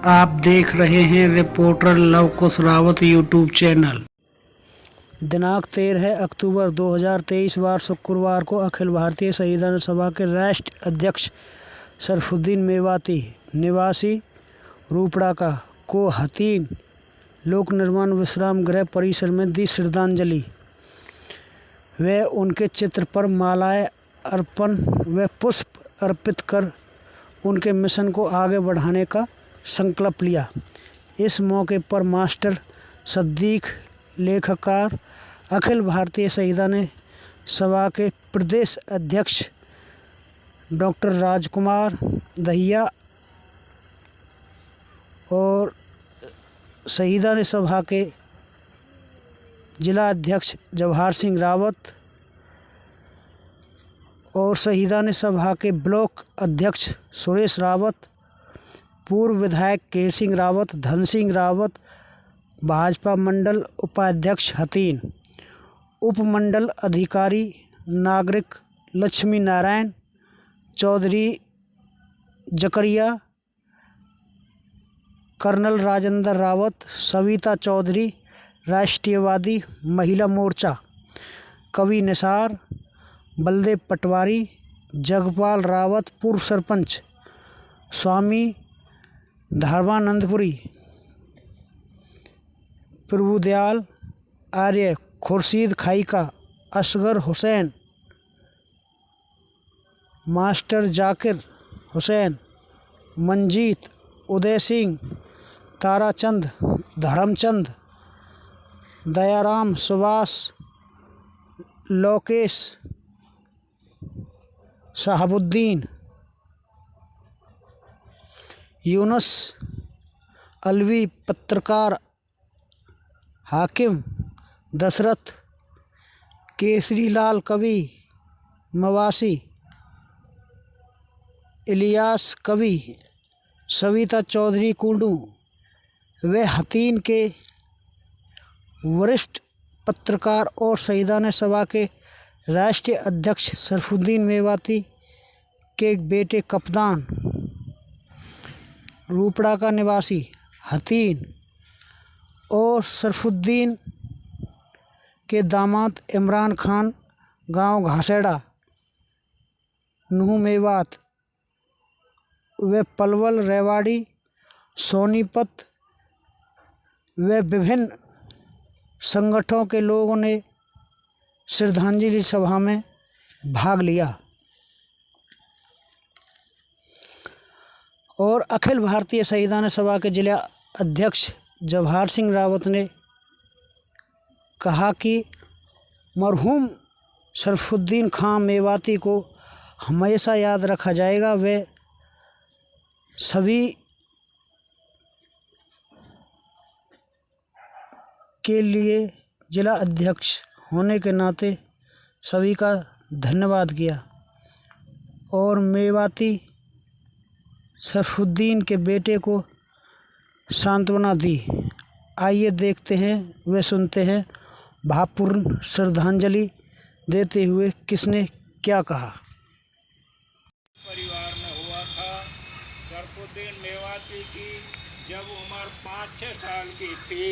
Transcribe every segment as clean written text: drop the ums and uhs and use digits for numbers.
आप देख रहे हैं रिपोर्टर लव कुश रावत यूट्यूब चैनल। दिनांक 13 अक्टूबर 2023 वार शुक्रवार को अखिल भारतीय संविधान सभा के राष्ट्रीय अध्यक्ष शरफुद्दीन मेवाती निवासी रूपड़ाका को हथीन लोक निर्माण विश्राम गृह परिसर में दी श्रद्धांजलि व उनके चित्र पर मालाएं अर्पण व पुष्प अर्पित कर उनके मिशन को आगे बढ़ाने का संकल्प लिया। इस मौके पर मास्टर सद्दीक लेखकार अखिल भारतीय संविधान सभा के प्रदेश अध्यक्ष डॉक्टर राजकुमार दहिया और संविधान सभा के जिला अध्यक्ष जवाहर सिंह रावत और संविधान सभा के ब्लॉक अध्यक्ष सुरेश रावत, पूर्व विधायक केर सिंह रावत, धन सिंह रावत, भाजपा मंडल उपाध्यक्ष हथीन, उपमंडल अधिकारी नागरिक लक्ष्मी नारायण चौधरी जकरिया, कर्नल राजेंद्र रावत, सविता चौधरी राष्ट्रीयवादी महिला मोर्चा, कवि निसार, बलदेव पटवारी, जगपाल रावत पूर्व सरपंच, स्वामी धर्मानंदपुरी, प्रभुदयाल आर्य, खुर्शीद खाईका, असगर हुसैन, मास्टर जाकिर हुसैन, मंजीत, उदय सिंह, ताराचंद, धर्मचंद, दयाराम, सुभाष, लोकेश, शहाबुद्दीन, यूनुस, अलवी, पत्रकार हाकिम, दशरथ, केसरीलाल कवि, मवासी, इलियास कवि, सविता चौधरी कुंडू व हथीन के वरिष्ठ पत्रकार और संविधान सभा के राष्ट्रीय अध्यक्ष शरफुद्दीन मेवाती के बेटे कप्तान रूपड़ा का निवासी हथीन और शरफुद्दीन के दामाद इमरान खान गांव घासेड़ा नूह मेवात व पलवल रेवाड़ी सोनीपत व विभिन्न संगठनों के लोगों ने श्रद्धांजलि सभा में भाग लिया और अखिल भारतीय संविधान सभा के जिला अध्यक्ष जवाहर सिंह रावत ने कहा कि मरहूम शरफुद्दीन खां मेवाती को हमेशा याद रखा जाएगा। वे सभी के लिए जिला अध्यक्ष होने के नाते सभी का धन्यवाद किया और मेवाती शरफुद्दीन के बेटे को सांत्वना दी। आइए देखते हैं वे सुनते हैं भावपूर्ण श्रद्धांजलि देते हुए किसने क्या कहा। परिवार में हुआ था। शरफुद्दीन मेवाती की जब उम्र 5-6 साल की थी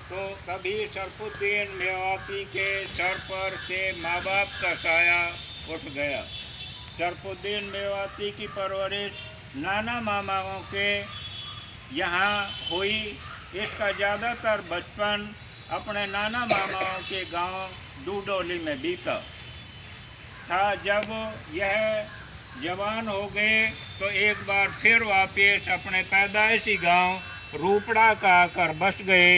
तो कभी शरफुद्दीन मेवाती के सर पर से माँ बाप का साया उठ गया। शरफुद्दीन मेवाती की परवरिश नाना मामाओं के यहाँ हुई। इसका ज़्यादातर बचपन अपने नाना मामाओं के गांव दूडोली में बीता था। जब यह जवान हो गए तो एक बार फिर वापस अपने पैदाइशी गांव रूपड़ा का आकर बस गए।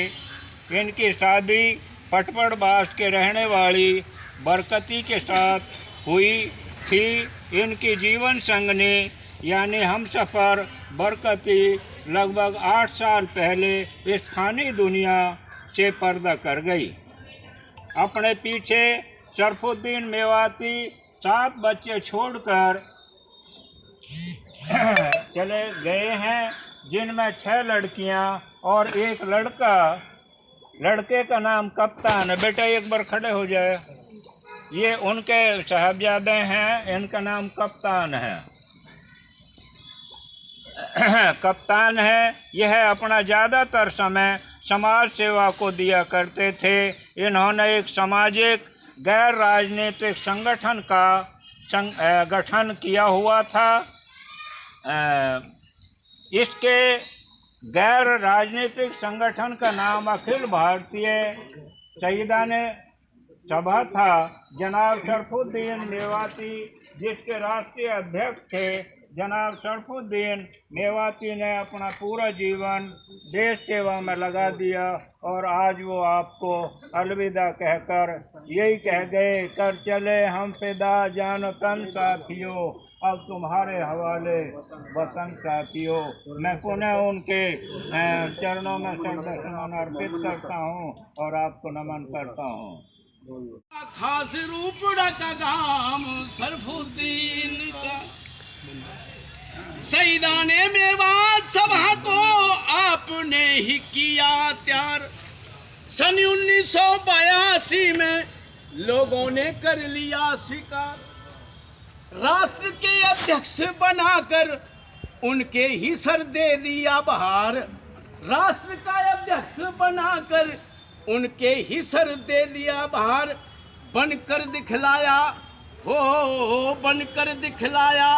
इनकी शादी पटपड़बास के रहने वाली बरकती के साथ हुई थी। इनकी जीवन संगनी यानी हमसफ़र बरकती लगभग 8 साल पहले इस खानी दुनिया से पर्दा कर गई। अपने पीछे शरफुद्दीन मेवाती 7 बच्चे छोड़कर चले गए हैं, जिनमें 6 लड़कियां और 1 लड़का। लड़के का नाम कप्तान है। बेटा एक बार खड़े हो जाए। ये उनके साहबजादे हैं, इनका नाम कप्तान है। कप्तान है। यह अपना ज़्यादातर समय समाज सेवा को दिया करते थे। इन्होंने एक सामाजिक गैर राजनीतिक संगठन का गठन किया हुआ था। इसके गैर राजनीतिक संगठन का नाम अखिल भारतीय शहीदाने सभा था। जनाब शरफुद्दीन मेवाती जिसके राष्ट्रीय अध्यक्ष थे, जनाब शरफुद्दीन मेवाती ने अपना पूरा जीवन देश सेवा में लगा दिया और आज वो आपको अलविदा कहकर यही कह गए, कर चले हम फिदा जान तन साथियों, अब तुम्हारे हवाले वतन साथियों। मैं पुनः उनके चरणों में श्रद्धासुमन अर्पित करता हूँ और आपको नमन करता हूँ। खास रूपड़ा का गाम शरफुद्दीन का, शहीदाने मेवात सभा को आपने ही किया तैयार। सन 1982 में लोगों ने कर लिया स्वीकार, राष्ट्र के अध्यक्ष बनाकर उनके ही सर दे दिया बहार। राष्ट्र का अध्यक्ष बनाकर उनके ही सर दे दिया बहार। बनकर दिखलाया हो, बनकर दिखलाया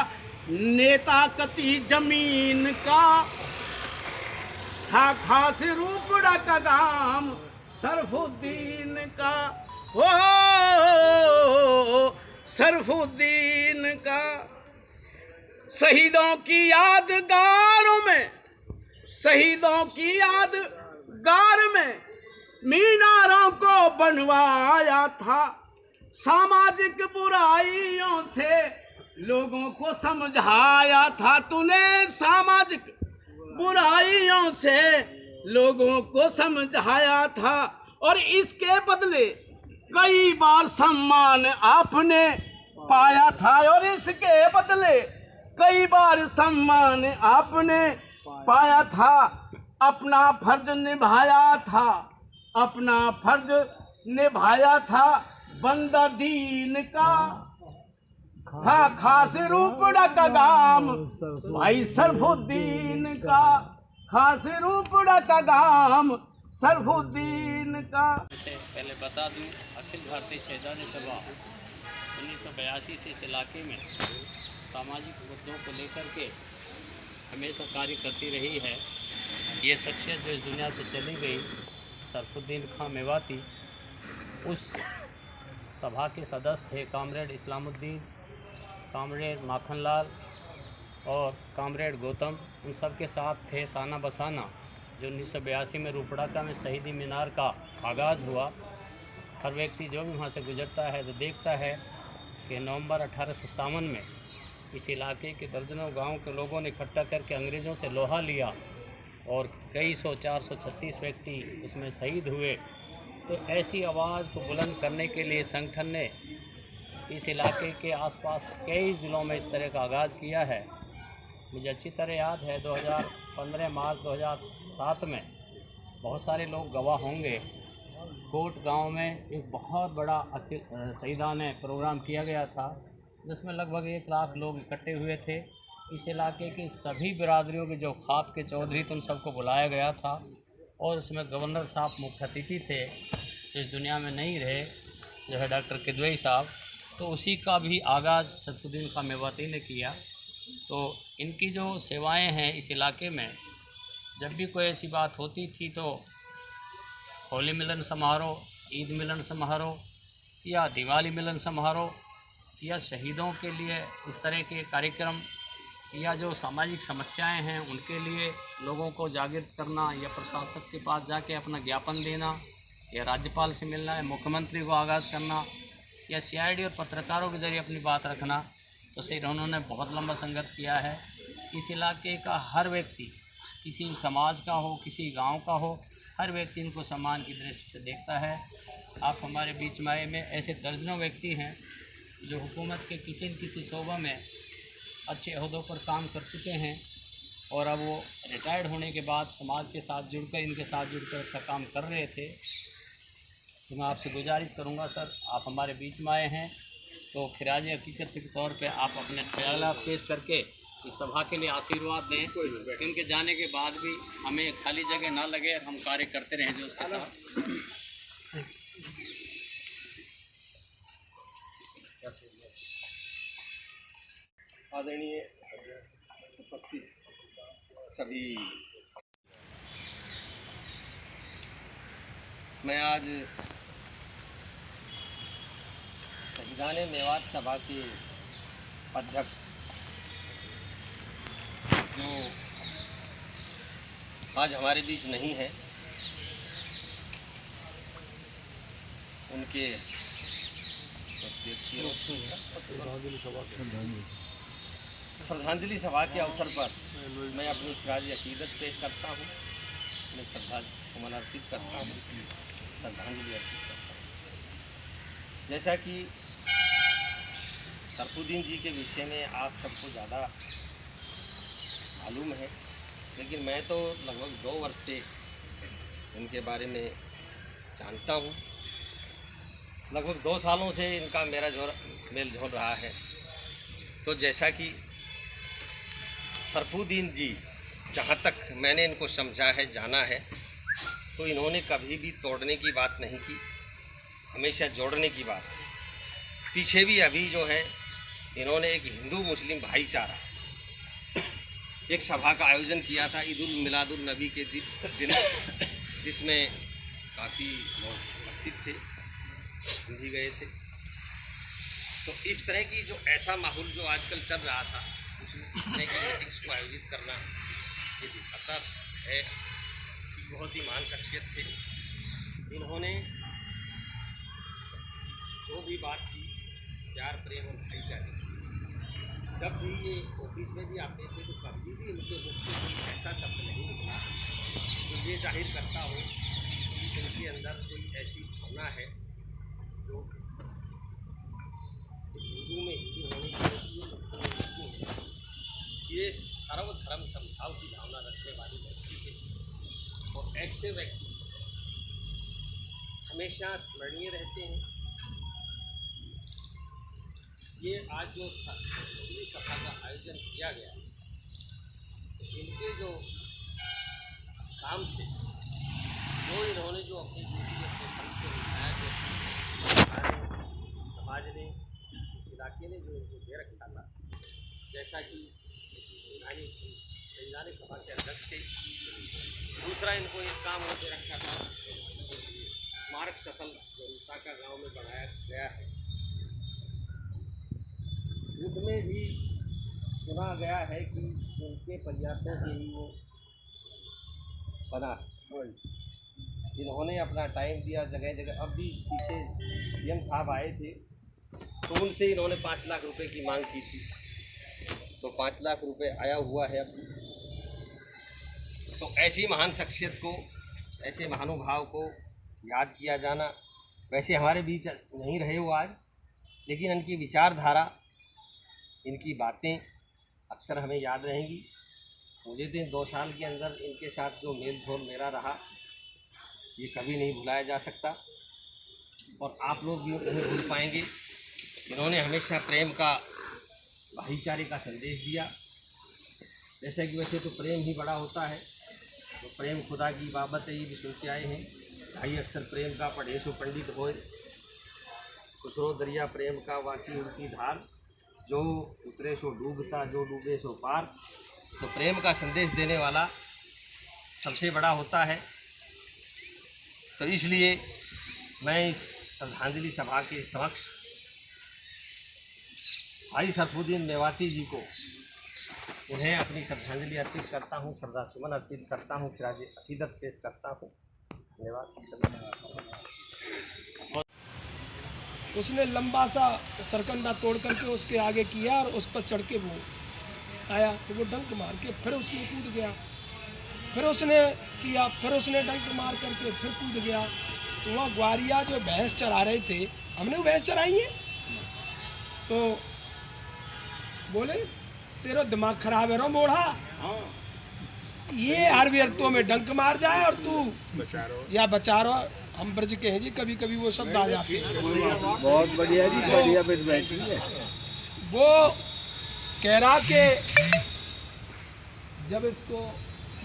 नेता कति जमीन का, था खास रूपड़ा का गाम शरफुद्दीन का, हो शरफुद्दीन का। शहीदों की यादगारों में, शहीदों की यादगार में मीनारों को बनवाया था। सामाजिक बुराइयों से लोगों को समझाया था तूने, सामाजिक बुराइयों से लोगों को समझाया था। और इसके बदले कई बार सम्मान आपने पाया था, और इसके बदले कई बार सम्मान आपने पाया था। अपना फर्ज निभाया था, अपना फर्ज निभाया था बंदा दीन का, था खास रूपड़ा का गाम भाई शरफुद्दीन का, खास रूपड़ा का गाम शरफुद्दीन का। से पहले बता दूं, अखिल भारतीय शहीदाने सभा 1982 से इस इलाके में सामाजिक मुद्दों को लेकर के हमेशा कार्य करती रही है। ये शख्सियत जो इस दुनिया से चली गई, शरफुद्दीन खां मेवाती, उस सभा के सदस्य थे कामरेड इस्लामुद्दीन, कामरेड माखनलाल और कामरेड गौतम। उन सब के साथ थे साना बसाना, जो 1982 में रूपड़ाका में शहीदी मीनार का आगाज़ हुआ। हर व्यक्ति जो भी वहाँ से गुजरता है तो देखता है कि नवंबर 1857 में इस इलाके के दर्जनों गांव के लोगों ने इकट्ठा करके अंग्रेज़ों से लोहा लिया और कई 436 व्यक्ति उसमें शहीद हुए। तो ऐसी आवाज़ को बुलंद करने के लिए संगठन ने इस इलाके के आसपास कई ज़िलों में इस तरह का आगाज़ किया है। मुझे अच्छी तरह याद है 15 मार्च 2007 में बहुत सारे लोग गवाह होंगे, कोट गांव में एक बहुत बड़ा शहीदाने प्रोग्राम किया गया था, जिसमें लगभग 1 लाख लोग इकट्ठे हुए थे। इस इलाके की सभी बिरादरियों के जो खाप के चौधरी थे उन सबको बुलाया गया था और उसमें गवर्नर साहब मुख्य अतिथि थे, इस दुनिया में नहीं रहे, जो है डॉक्टर किदवई साहब। तो उसी का भी आगाज़ शरफुद्दीन खां मेवाती ने किया। तो इनकी जो सेवाएं हैं इस इलाके में, जब भी कोई ऐसी बात होती थी तो होली मिलन समारोह, ईद मिलन समारोह या दिवाली मिलन समारोह या शहीदों के लिए इस तरह के कार्यक्रम या जो सामाजिक समस्याएं हैं उनके लिए लोगों को जागृत करना या प्रशासक के पास जाके अपना ज्ञापन देना या राज्यपाल से मिलना या मुख्यमंत्री को आगाज़ करना या सीआईडी और पत्रकारों के ज़रिए अपनी बात रखना, तो सिर उन्होंने बहुत लंबा संघर्ष किया है। इस इलाके का हर व्यक्ति, किसी समाज का हो, किसी गांव का हो, हर व्यक्ति इनको सम्मान की दृष्टि से देखता है। आप हमारे बीच में आए में ऐसे दर्जनों व्यक्ति हैं जो हुकूमत के किसी न किसी शोबा में अच्छे अहदों पर काम कर चुके हैं और अब वो रिटायर्ड होने के बाद समाज के साथ जुड़कर, इनके साथ जुड़कर अच्छा काम कर रहे थे। तो मैं आपसे गुजारिश करूंगा सर, आप हमारे बीच में आए हैं तो खिराज हकीकत के तौर पे आप अपने ख्यालात पेश करके इस सभा के लिए आशीर्वाद दें कि उनके जाने के बाद भी हमें खाली जगह ना लगे और हम कार्य करते रहें जो उसके साथ। आदरणीय उपस्थित सभी, मैं आज शहीदाने मेवात सभा के अध्यक्ष जो आज हमारे बीच नहीं है, उनके श्रद्धांजलि सभा के अवसर पर मैं अपनी खिराज अकीदत पेश करता हूँ, मैं श्रद्धा सुमन अर्पित करता हूँ, श्रद्धांजलि अर्पित करता हूँ। जैसा कि सरफुद्दीन जी के विषय में आप सबको ज़्यादा मालूम है, लेकिन मैं तो लगभग 2 वर्ष से इनके बारे में जानता हूँ। लगभग 2 सालों से इनका मेरा मेल जोल रहा है। तो जैसा कि सरफुद्दीन जी, जहाँ तक मैंने इनको समझा है, जाना है, तो इन्होंने कभी भी तोड़ने की बात नहीं की, हमेशा जोड़ने की बात। पीछे भी अभी जो है इन्होंने एक हिंदू मुस्लिम भाईचारा एक सभा का आयोजन किया था ईद-उल मिलादुल नबी के दिन, जिसमें काफ़ी लोग उपस्थित थे, हम भी गए थे। तो इस तरह की जो ऐसा माहौल जो आजकल चल रहा था, उसमें इस तरह की मीटिंग्स को आयोजित करना ये दिखाता है कि बहुत ही महान शख्सियत थे। इन्होंने जो भी बात की, प्यार प्रेम और भाईचारे, जब भी ये ऑफिस में भी आते थे तो कभी भी उनके मुख से कोई ऐसा शब्द नहीं निकला तो ये जाहिर करता हो कि उनके अंदर कोई ऐसी भावना है जो हिंदू में हिंदू होने की वजह ये सर्वधर्म समभाव की भावना रखने वाली व्यक्ति थे। और ऐसे व्यक्ति हमेशा स्मरणीय रहते हैं। ये आज जो श्रद्धांजलि सभा का आयोजन किया गया, तो इनके जो काम थे, जो इन्होंने जो अपनी ड्यूटी अपने फंड को निभाया, जो समाज ने, इलाके ने जो इनको दे रखा था, जैसा कि शहीदाने सभा के अध्यक्ष थे। दूसरा इनको एक काम और दे रखा था, स्मारक स्थल जो रूसाका गाँव में बनाया गया है, उसमें भी सुना गया है कि उनके प्रयासों से ही वो बना। इन्होंने अपना टाइम दिया जगह जगह। अब भी पीछे सीएम साहब आए थे तो उनसे इन्होंने 5 लाख रुपए की मांग की थी, तो 5 लाख रुपए आया हुआ है अब। तो ऐसी महान शख्सियत को, ऐसे महानुभाव को याद किया जाना, वैसे हमारे बीच नहीं रहे वो आज, लेकिन इनकी विचारधारा, इनकी बातें अक्सर हमें याद रहेंगी। मुझे तो इन 2 साल के अंदर इनके साथ जो मेल जोल मेरा रहा, ये कभी नहीं भुलाया जा सकता और आप लोग भी उन्हें भूल पाएंगे। इन्होंने हमेशा प्रेम का, भाईचारे का संदेश दिया। जैसे कि वैसे तो प्रेम ही बड़ा होता है, तो प्रेम खुदा की बाबत है, ये भी सुनते आए हैं। ढाई अक्षर प्रेम का पढ़े सो पंडित होए, खुसरो दरिया प्रेम का वाकी उनकी धार, जो उतरे सो डूबता, जो डूबे सो पार। तो प्रेम का संदेश देने वाला सबसे बड़ा होता है। तो इसलिए मैं इस श्रद्धांजलि सभा के समक्ष भाई सरफुद्दीन मेवाती जी को, उन्हें अपनी श्रद्धांजलि अर्पित करता हूँ, श्रद्धा सुमन अर्पित करता हूँ, खिराज अकीदत पेश करता हूँ। धन्यवाद। उसने लंबा सा सरकंडा तोड़ करके उसके आगे किया और उस पर चढ़ के वो आया, तो वो डंक मार के फिर उसमें कूद गया। फिर उसने किया, फिर उसने डंक मार करके फिर कूद गया। तो वहाँ ग्वारिया जो भैंस चरा रहे थे, हमने वो भैंस चराई है, तो बोले तेरा दिमाग खराब है रो मोढ़ा, ये हर व्यक्तों में डंक मार जाए और तू या बचा रहो। हम ब्रज के हैं जी, कभी कभी वो शब्द आ जाते हैं। बहुत बढ़िया जी, बढ़िया बैठी है। वो कह रहा कि जब इसको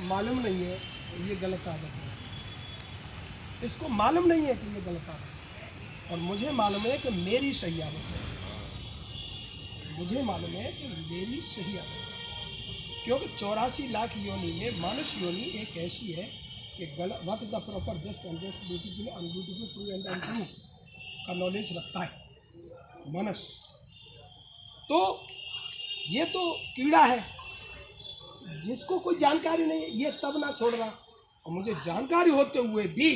मालूम नहीं है ये गलत आदत है, इसको मालूम नहीं है कि ये गलत आदत है, और मुझे मालूम है कि मेरी सही आदत है, मुझे मालूम है कि मेरी सही आदत है, क्योंकि 84 लाख योनि में मनुष्य योनि एक ऐसी है कि गलत what is the proper just unjust beautiful unbeautiful true and untrue का नॉलेज रखता है मनुष्य। तो ये तो कीड़ा है जिसको कोई जानकारी नहीं है, ये तब ना छोड़ रहा, और मुझे जानकारी होते हुए भी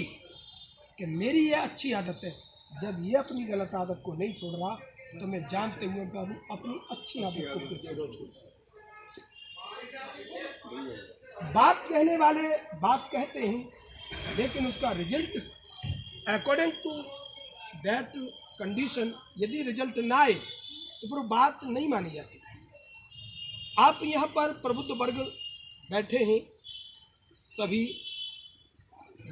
कि मेरी ये अच्छी आदत है, जब ये अपनी गलत आदत को नहीं छोड़ रहा तो मैं जानते हुए अपनी अच्छी आदत को क्यों छोड़ूं। बात कहने वाले बात कहते हैं, लेकिन उसका result according to that condition यदि रिजल्ट ना आए तो फिर बात नहीं मानी जाती। आप यहाँ पर प्रबुद्ध वर्ग बैठे हैं सभी,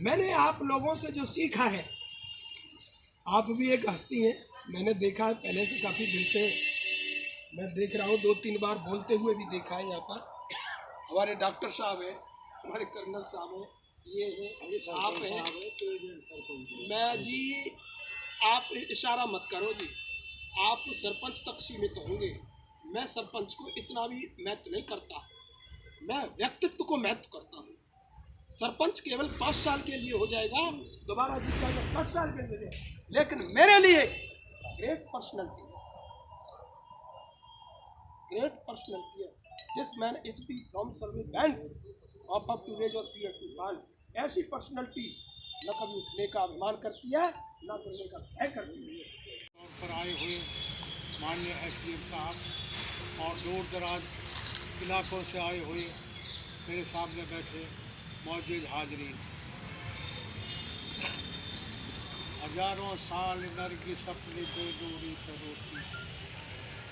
मैंने आप लोगों से जो सीखा है, आप भी एक हस्ती हैं, मैंने देखा है पहले से, काफ़ी दिन से मैं देख रहा हूँ, 2-3 बार बोलते हुए भी देखा है। यहाँ पर हमारे डॉक्टर साहब हैं, हमारे कर्नल साहब हैं, ये हैं, ये आप हैं, मैं जी, आप इशारा मत करो जी, आप सरपंच तक सीमित होंगे, मैं सरपंच को इतना भी महत्व नहीं करता, मैं व्यक्तित्व को महत्व करता हूँ। सरपंच केवल 5 साल के लिए हो जाएगा, दोबारा जीत जाएगा 10 साल के लिए, लेकिन मेरे लिए ग्रेट पर्सनैलिटी है। This man is be from surveillance of up to raise और पीयर टू फॉल। ऐसी पर्सनैलिटी न कभी उठने का अभिमान करती है, न गिरने का भय करती है। तौर पर आए हुए माननीय एसडीएम साहब और दूर दराज इलाकों से आए हुए मेरे सामने बैठे मौजूद हाजरीन, हजारों साल नरगिस अपनी बेदूरी पर रोती,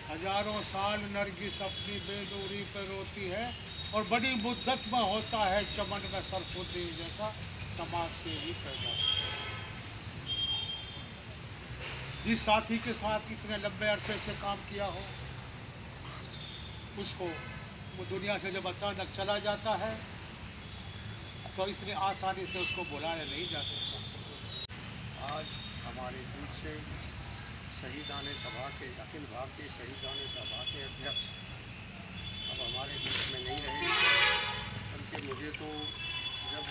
हजारों साल नरगिस अपनी बेदूरी पर रोती है, और बड़ी मुद्दत में होता है चमन में सरफुद्दीन जैसा समाज से ही पैदा होता है। जिस साथी के साथ इतने लंबे अरसे से काम किया हो, उसको वो दुनिया से जब अचानक चला जाता है तो इतनी आसानी से उसको बुलाया नहीं जा सकता। आज हमारे बीच से शहीदान सभा के, अखिल भारतीय शहीदान सभा के अध्यक्ष अब हमारे बीच में नहीं रहे, बल्कि मुझे तो जब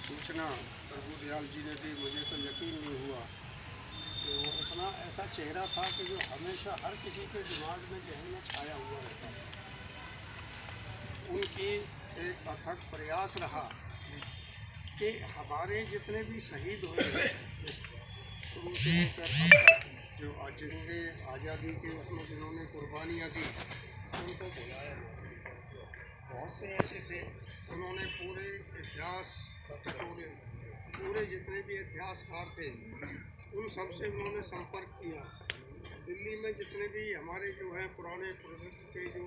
सूचना प्रभु दयाल जी ने दी, मुझे तो यकीन नहीं हुआ कि वो इतना ऐसा चेहरा था कि जो हमेशा हर किसी के दिमाग में, जहन में छाया हुआ रहता था। उनकी एक अथक प्रयास रहा कि हमारे जितने भी शहीद हुए हैं शुरू से लेकर अब तक, जो जंगे आज़ादी के उसमें जिन्होंने कुर्बानियाँ दी, उनको बुलाया। बहुत से ऐसे थे, उन्होंने पूरे इतिहास पूरे जितने भी इतिहासकार थे उन सबसे उन्होंने संपर्क किया। दिल्ली में जितने भी हमारे जो हैं पुराने प्रोजेक्ट के जो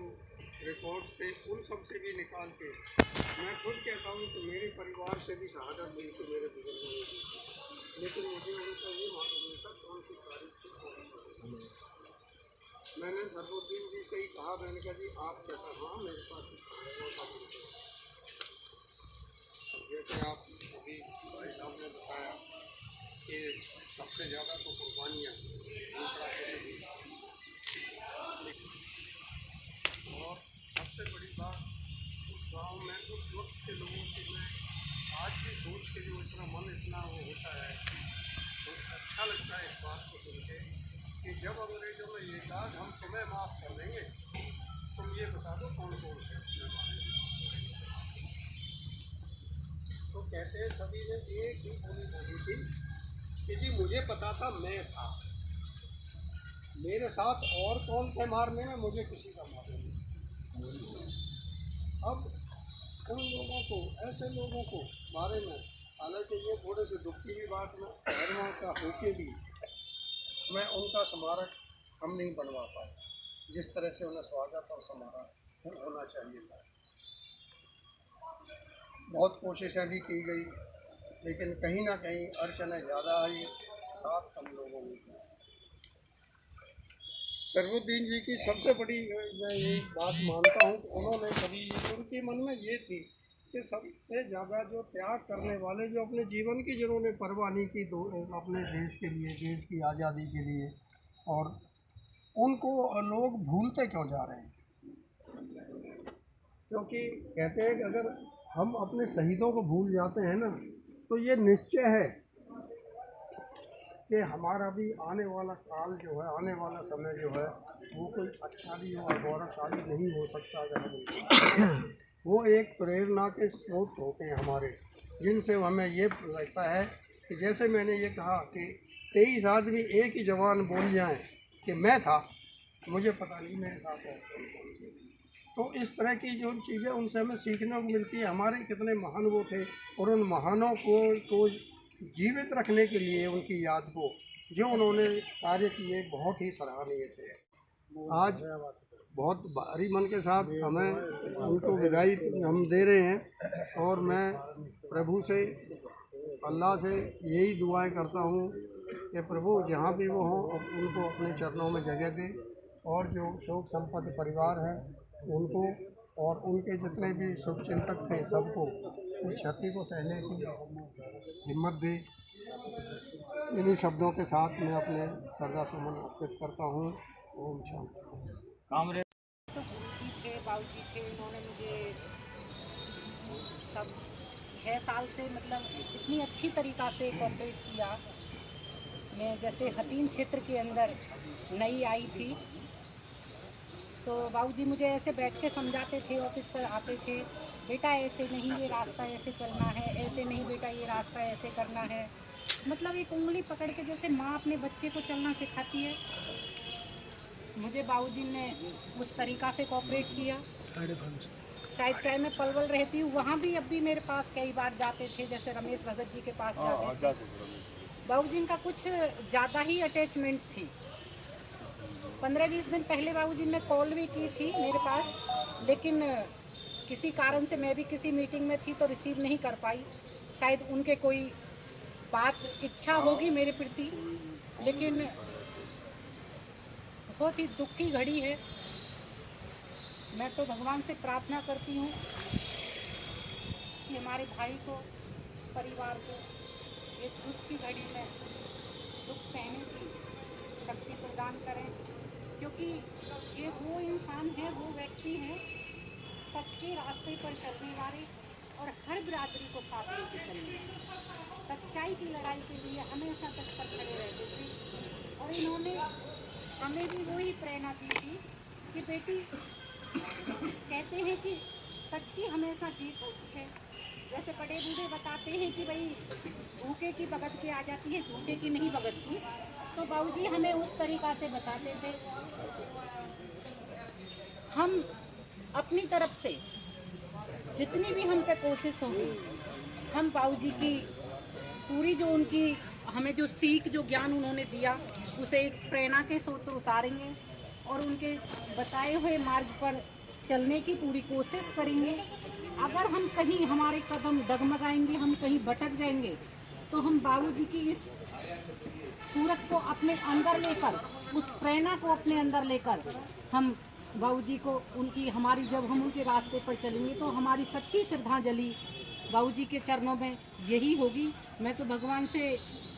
रिकॉर्ड थे, उन सब से भी निकाल के, मैं खुद कहता हूँ कि मेरे परिवार से भी शहादत मिली थी मेरे बुजुर्गों ने, लेकिन मुझे उनका ये मालूम नहीं था कौन सी तारीख थी, कौन सी। मैंने सरफुद्दीन जी से ही कहा, मैंने कहा जी आप कैसा, हाँ मेरे पास जैसे आप अभी भाई साहब ने बताया कि सबसे ज़्यादा तो कुर्बानियाँ और सबसे बड़ी बात उस गांव में उस वक्त के लोगों की, मैं आज भी सोच के जो इतना मन इतना वो होता है, तो अच्छा लगता है इस बात को सुन के कि जब अंग्रेजों ने ये कहा हम तुम्हें माफ़ कर देंगे, तुम ये बता दो कौन कौन थे उसमें मारे। तो कहते हैं सभी ने एक ही बोली थी कि जी मुझे पता था मैं था, मेरे साथ और कौन थे मारने में, मुझे किसी का मालूम नहीं। अब उन लोगों को, ऐसे लोगों को बारे में, हालांकि ये थोड़े से दुख की भी बात में धर्म का होके भी मैं उनका स्मारक हम नहीं बनवा पाए, जिस तरह से उन्हें स्वागत और समारोह होना चाहिए था। बहुत कोशिशें भी की गई, लेकिन कहीं ना कहीं अड़चनें ज़्यादा आई, साथ कम लोगों में। सरफुद्दीन जी की सबसे बड़ी मैं यही बात मानता हूँ कि उन्होंने कभी उनके मन में ये थी कि सबसे ज़्यादा जो त्याग करने वाले, जो अपने जीवन की जिन्होंने परवाह नहीं की अपने देश के लिए, देश की आज़ादी के लिए, और उनको लोग भूलते क्यों जा रहे हैं? क्योंकि कहते हैं कि अगर हम अपने शहीदों को भूल जाते हैं ना, तो ये निश्चय है कि हमारा भी आने वाला काल जो है, आने वाला समय जो है, वो कोई अच्छा भी और गौरवशाली नहीं हो सकता। अगर वो एक प्रेरणा के स्रोत होते हैं हमारे, जिनसे हमें ये लगता है कि जैसे मैंने ये कहा कि 23 आदमी एक ही जवान बोल जाएं कि मैं था, मुझे पता नहीं मेरे साथ है। तो इस तरह की जो चीज़ें उनसे हमें सीखने को मिलती है। हमारे कितने महान वो थे, और उन महानों को जीवित रखने के लिए उनकी याद को जो उन्होंने कार्य किए बहुत ही सराहनीय थे। आज बहुत भारी मन के साथ हमें उनको विदाई हम दे रहे हैं, और मैं प्रभु से, अल्लाह से यही दुआएं करता हूँ कि प्रभु जहाँ भी वो हों उनको अपने चरणों में जगह दे, और जो शोक संपन्न परिवार है उनको और उनके जितने भी शुभचिंतक थे सबको इस क्षति को सहने की हिम्मत दे। इन्हीं शब्दों के साथ मैं अपने श्रद्धा सुमन अर्पित करता हूँ। ओम शांति। तो जी थे, बाबूजी थे, उन्होंने मुझे सब 6 साल से मतलब इतनी अच्छी तरीक़ा से कोऑपरेट किया। मैं जैसे हतीन क्षेत्र के अंदर नई आई थी, तो बाबूजी मुझे ऐसे बैठ के समझाते थे, ऑफिस पर आते थे, बेटा ऐसे नहीं, ये रास्ता ऐसे चलना है, ऐसे नहीं बेटा ये रास्ता ऐसे करना है। मतलब एक उंगली पकड़ के जैसे माँ अपने बच्चे को चलना सिखाती है, मुझे बाबूजी ने उस तरीक़ा से कोऑपरेट किया। शायद चाहे मैं पलवल रहती हूँ, वहाँ भी अब भी मेरे पास कई बार जाते थे, जैसे रमेश भगत जी के पास जाते थे। बाबूजी का कुछ ज़्यादा ही अटैचमेंट थी। 15-20 दिन पहले बाबूजी ने कॉल भी की थी मेरे पास, लेकिन किसी कारण से मैं भी किसी मीटिंग में थी तो रिसीव नहीं कर पाई। शायद उनके कोई बात इच्छा होगी मेरे प्रति, लेकिन बहुत ही दुख की घड़ी है। मैं तो भगवान से प्रार्थना करती हूँ कि हमारे भाई को, परिवार को एक दुख की घड़ी में दुख सहने की शक्ति प्रदान करें, क्योंकि ये वो इंसान है, वो व्यक्ति है सच के रास्ते पर चलने वाले और हर बिरादरी को साथ लेके चलने, सच्चाई की लड़ाई के लिए हमेशा तत्पर खड़े रहते थे। और इन्होंने हमें भी वही प्रेरणा दी थी कि बेटी, कहते हैं कि सच की हमेशा जीत होती है। जैसे बड़े बूढ़े बताते हैं कि भाई भूखे की भगत की आ जाती है, झूठे की नहीं भगत की, तो बाबूजी हमें उस तरीक़ा से बताते थे। हम अपनी तरफ से जितनी भी हम पे कोशिश होगी, हम बाबूजी की पूरी जो उनकी हमें जो सीख, जो ज्ञान उन्होंने दिया, उसे एक प्रेरणा के सूत्र उतारेंगे और उनके बताए हुए मार्ग पर चलने की पूरी कोशिश करेंगे। अगर हम कहीं हमारे कदम डगमगाएंगे, हम कहीं भटक जाएंगे, तो हम बाबूजी की इस सूरत को अपने अंदर लेकर, उस प्रेरणा को अपने अंदर लेकर, हम बाबूजी को उनकी, हमारी जब हम उनके रास्ते पर चलेंगे तो हमारी सच्ची श्रद्धांजलि बाबूजी के चरणों में यही होगी। मैं तो भगवान से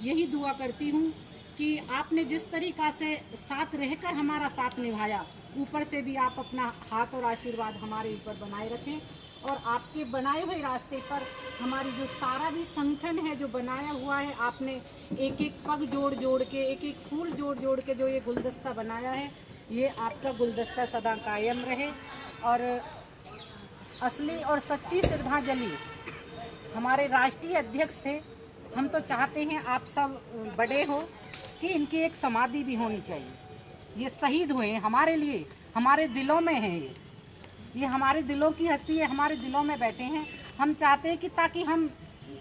यही दुआ करती हूँ कि आपने जिस तरीक़ा से साथ रहकर हमारा साथ निभाया, ऊपर से भी आप अपना हाथ और आशीर्वाद हमारे ऊपर बनाए रखें, और आपके बनाए हुए रास्ते पर हमारी जो सारा भी संगठन है जो बनाया हुआ है, आपने एक एक पग जोड़ जोड़ के, एक एक फूल जोड़ जोड़ के जो ये गुलदस्ता बनाया है, ये आपका गुलदस्ता सदा कायम रहे। और असली और सच्ची श्रद्धांजलि हमारे राष्ट्रीय अध्यक्ष थे। हम तो चाहते हैं आप सब बड़े हो कि इनकी एक समाधि भी होनी चाहिए। ये शहीद हुए हमारे लिए, हमारे दिलों में हैं, ये हमारे दिलों की हस्ती है, हमारे दिलों में बैठे हैं। हम चाहते हैं कि ताकि हम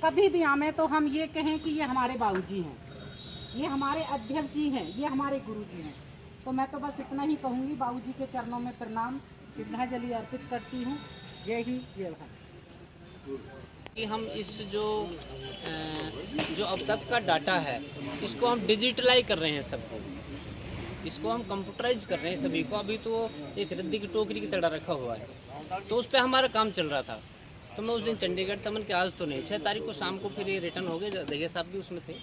कभी भी आवें तो हम ये कहें कि ये हमारे बाबूजी हैं, ये हमारे अध्यक्ष जी हैं, ये हमारे गुरुजी हैं। तो मैं तो बस इतना ही कहूँगी, बाबूजी के चरणों में प्रणाम, श्रद्धांजलि अर्पित करती हूँ। जय हिंद, जय भारत। कि हम इस जो अब तक का डाटा है, इसको हम डिजिटलाइज कर रहे हैं सबको। इसको हम कंप्यूटराइज कर रहे हैं सभी को। अभी तो एक रद्दी की टोकरी की तरह रखा हुआ है, तो उस पर हमारा काम चल रहा था। तो मैं उस दिन चंडीगढ़ था, मन के आज तो नहीं, 6 तारीख को शाम को फिर ये रिटर्न हो गए, दहिया साहब भी उसमें थे।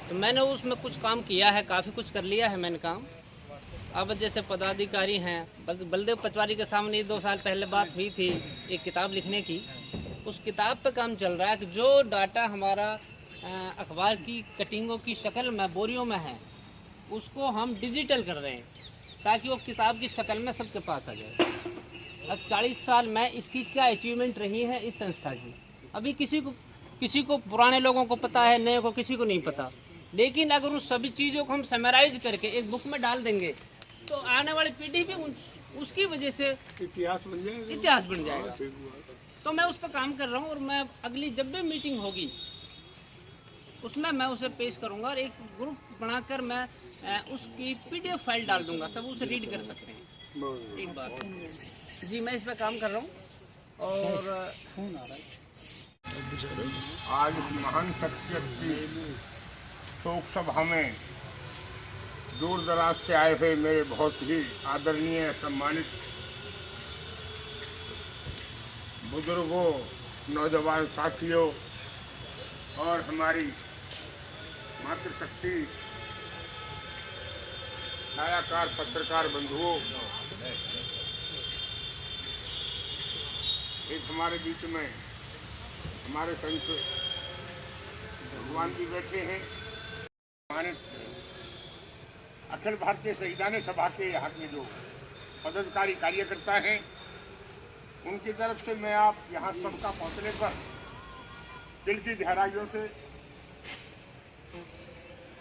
तो मैंने उसमें कुछ काम किया है, काफ़ी कुछ कर लिया है मैंने काम। अब जैसे पदाधिकारी हैं, बलदेव पचवारी के सामने 2 साल पहले बात हुई थी एक किताब लिखने की, उस किताब पे काम चल रहा है कि जो डाटा हमारा अखबार की कटिंगों की शक्ल में बोरियों में है, उसको हम डिजिटल कर रहे हैं ताकि वो किताब की शक्ल में सबके पास आ जाए। अब 40 साल में इसकी क्या अचीवमेंट रही है इस संस्था की, अभी किसी को पुराने लोगों को पता है, नए को किसी को नहीं पता। लेकिन अगर उन सभी चीज़ों को हम समराइज करके एक बुक में डाल देंगे तो आने वाली पीढ़ी भी उसकी वजह से इतिहास बन जाएगा। तो मैं उस पर काम कर रहा हूँ और मैं अगली जब भी मीटिंग होगी उसमें मैं उसे पेश करूँगा और एक ग्रुप बनाकर मैं उसकी PDF फाइल डाल दूँगा, सब उसे रीड कर सकते हैं। एक बात जी, मैं इस पर काम कर रहा हूँ। और आज इस महान शख्सियत की शोक सभा में दूर दराज से आए हुए मेरे बहुत ही आदरणीय सम्मानित बुजुर्गों, नौजवान साथियों और हमारी मातृशक्ति छायाकार पत्रकार बंधुओं, एक हमारे बीच में हमारे संत भगवान जी बैठे हैं। हमारे अखिल भारतीय शहीदान सभा के यहाँ के जो पदाधिकारी कार्यकर्ता हैं, उनकी तरफ से मैं आप यहाँ सबका पहुँचने पर दिल की गहराइयों से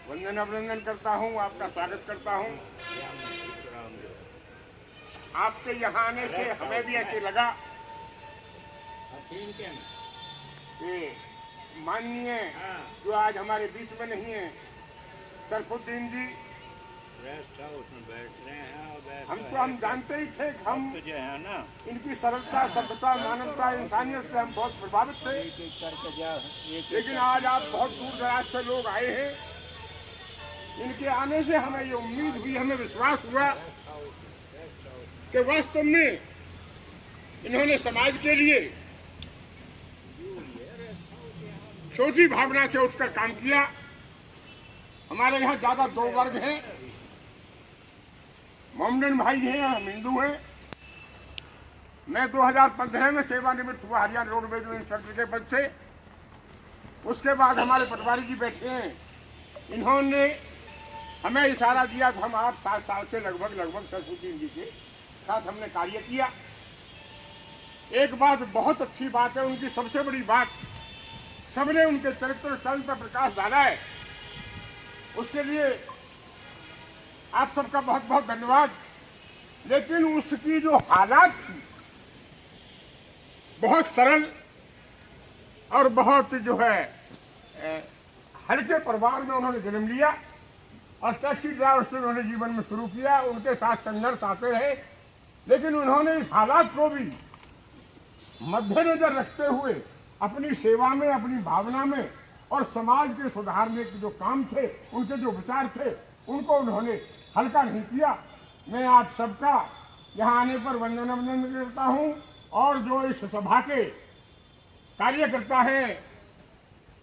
वंदन अभिनंदन करता हूँ, आपका स्वागत करता हूँ। आपके यहाँ आने से हमें भी ऐसे लगा कि माननीय जो आज हमारे बीच में नहीं है, शरफुद्दीन जी, हम जानते ही थे कि हम जो है ना इनकी सरलता, सभ्यता, मानवता, इंसानियत से हम बहुत प्रभावित थे। लेकिन आज आप बहुत दूर दराज से लोग आए हैं, इनके आने से हमें ये उम्मीद हुई, हमें विश्वास हुआ कि वास्तव में इन्होंने समाज के लिए छोटी भावना से उठकर काम किया। हमारे यहाँ ज्यादा 2 वर्ग हैं, मोमडन भाई हैं, हम हिंदू हैं। मैं 2015 में सेवानिवृत्त हुआ हरियाणा रोडवेज में इंस्पेक्टर के पद से। उसके बाद हमारे पटवारी जी बैठे हैं, इन्होंने हमें इशारा दिया तो हम 8-7 साल से लगभग सरफुद्दीन जी के साथ हमने कार्य किया। एक बात बहुत अच्छी बात है, उनकी सबसे बड़ी बात, सबने उनके चरित्र स्थल पर प्रकाश डाला है, उसके लिए आप सबका बहुत बहुत धन्यवाद। लेकिन उसकी जो हालात थी, बहुत सरल और बहुत जो है हल्के परिवार में उन्होंने जन्म लिया और टैक्सी ड्राइवर से उन्होंने जीवन में शुरू किया। उनके साथ संघर्ष आते रहे, लेकिन उन्होंने इस हालात को भी मद्देनजर रखते हुए अपनी सेवा में, अपनी भावना में और समाज के सुधारने के जो काम थे, उनके जो विचार थे, उनको उन्होंने हल्का नहीं किया। मैं आप सबका यहाँ आने पर वंदन अभिनंदन करता हूँ और जो इस सभा के कार्यकर्ता हैं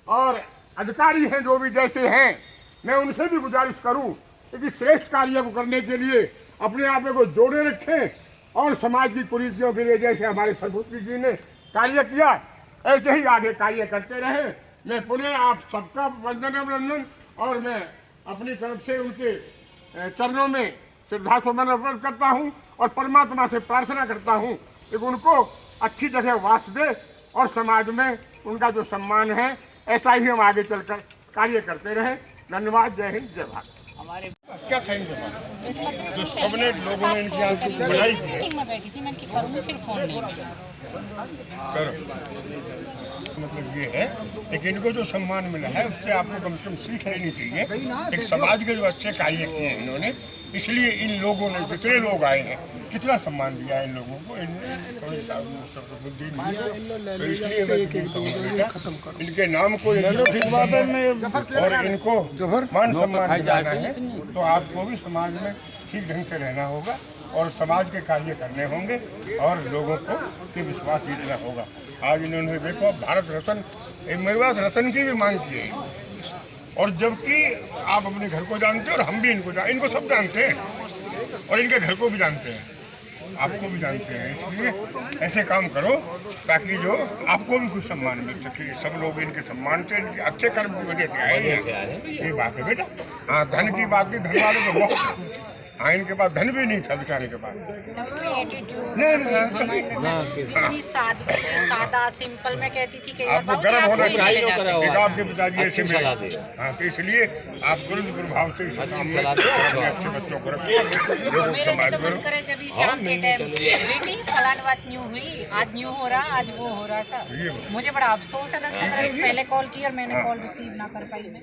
और अधिकारी हैं, जो भी जैसे हैं, मैं उनसे भी गुजारिश करूँ कि श्रेष्ठ कार्य को करने के लिए अपने आप को जोड़े रखें और समाज की कुरीतियों के लिए जैसे हमारे सरफुद्दीन जी ने कार्य किया, ऐसे ही आगे कार्य करते रहे। मैं पुनः आप सबका वंदन अभिनंदन और मैं अपनी तरफ से उनके चरणों में श्रद्धा सुमन अर्पण करता हूँ और परमात्मा से प्रार्थना करता हूँ कि उनको अच्छी जगह वास दे और समाज में उनका जो सम्मान है, ऐसा ही हम आगे चलकर कार्य करते रहें। धन्यवाद। जय हिंद, जय भारत। हमारे क्या थैंक जो सबने लोगों ने इनकी आज बुलाई करो, मतलब ये है, लेकिन इनको जो सम्मान मिला है उससे आपको कम से कम सीख लेनी चाहिए। एक समाज के जो अच्छे कार्य किए हैं इन्होंने, इसलिए इन लोगों ने, जितने लोग आए हैं, कितना सम्मान दिया है इन लोगों को, इनके नाम को और इनको मान सम्मान दिलाना है। तो आपको भी समाज में ठीक ढंग से रहना होगा और समाज के कार्य करने होंगे और लोगों को के विश्वास जीतना होगा। आज इन्होंने देखो भारत रत्न मेरे पास रत्न की भी मांग की है, और जबकि आप अपने घर को जानते हैं और हम भी इनको सब जानते हैं और इनके घर को भी जानते हैं, आपको भी जानते हैं। इसलिए ऐसे काम करो ताकि जो आपको भी कुछ सम्मान मिल सके। सब लोग इनके सम्मान से, इनके अच्छे कर्म की वजह से आए हैं, ये बात है बेटा। हाँ, धन की बात नहीं, धन वाले तो बहुत, हाँ इनके पास धन भी नहीं था बेचारे के पास। इतनी सादा सिंपल मैं कहती थी कि आपको गर्व होना चाहिए। आपके पिताजी ऐसे मिले, हाँ, तो इसलिए आप तुरंत प्रभाव से अच्छे बच्चों को रखो। मेरे से तो मन करे जब शाम के टाइम बेटी फलान बात न्यू हुई, आज न्यू हो रहा, आज वो हो रहा था। मुझे बड़ा अफसोस है, 10-15 दिन पहले कॉल की और मैंने कॉल रिसीव ना कर पाई मैं।